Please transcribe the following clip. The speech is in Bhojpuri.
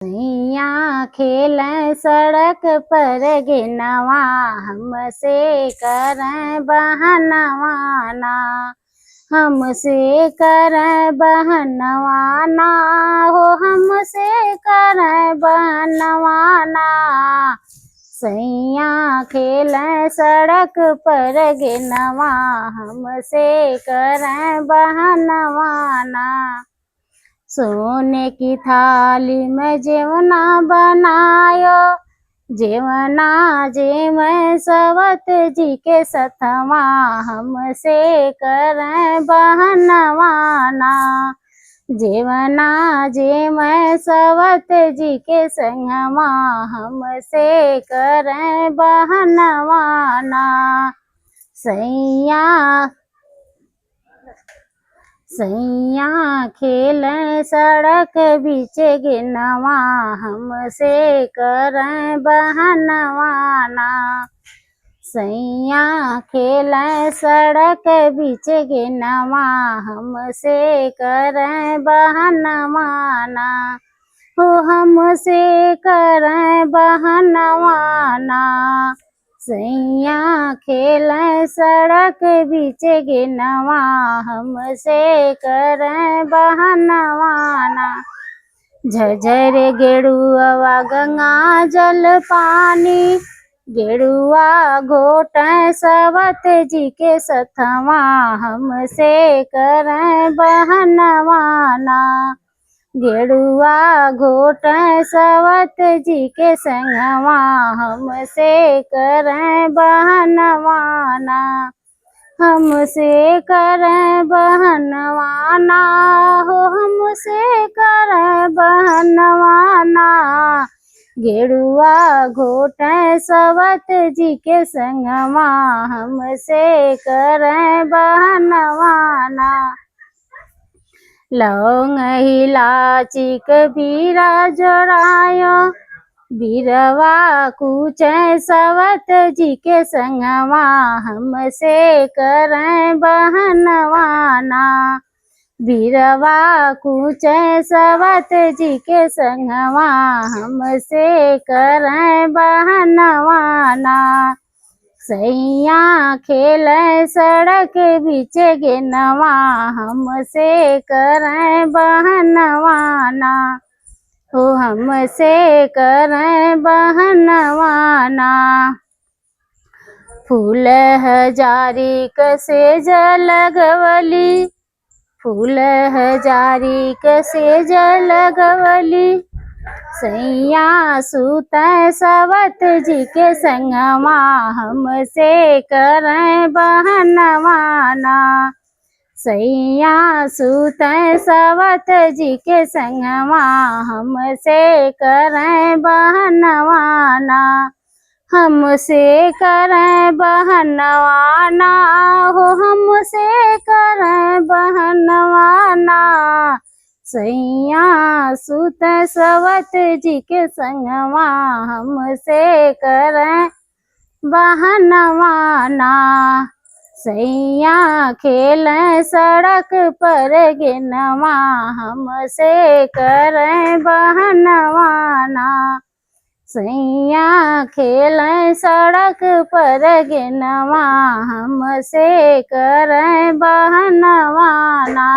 सैया खेल सड़क पर गिनवा, हमसे कर बहनवाना, हमसे कर बहनवाना हो, हमसे कर बहनवाना। सैया खेल सड़क पर गिनवा, हमसे कर बहनवाना। सोने की थाली में जेवना बनायो, जेवना जे मैं सवत जी के सथवा, हमसे कर बहनवाना। जेवना जे मैं सवत जी के संगवा, हमसे कर बहनवाना। सैया खेल सड़क बीच गिनवा, हमसे कर बहनवाना। सैया खेल सड़क बीच गिनवा, हमसे कर बहनवाना हो, हमसे कर बहनवाना। सैया खेल सड़क बीच गिनवा, हमसे कर बहनवाना। झझर गेड़ुआ गंगा जल पानी, गेड़ुआ घोट सवत जी के सथवा, हमसे कर बहनवाना। गेड़ुआ घोट सवत जी के संगवा, हमसे कर बहनवाना। हमसे कर बहनवाना हो, हमसे कर बहनवाना। गेड़ुआ घोट सवत जी के संगवा, हमसे कर बहनवाना। लौंग इलाची कबीरा जोड़ायो, बीरवा कूच सवत जी के संगवा, हमसे कर बहनवाना। बीरवा कूच सवत जी के संगवा, हमसे कर बहनवाना। सैया खेल सड़क बीच गिनवा, हमसे कर बहनवाना हो, हमसे कर बहनवाना। फूल हजारी कसे जलगवली, फूल हजारी कसे जलगवली। सैया सूत सवत जी के संगवा, हमसे कर बहनवाना। सैया सूत सवत जी के संगवा, हमसे कर बहनवाना। हमसे कर बहनवाना हो, हमसे कर बहनवाना। सैया सूत सवत जी के संगवा, हमसे कर बहनवाना। सैया खेल सड़क पर गिनवा, हमसे कर बहनवाना। सैया खेल सड़क पर गिनवा, हमसे कर बहनवाना।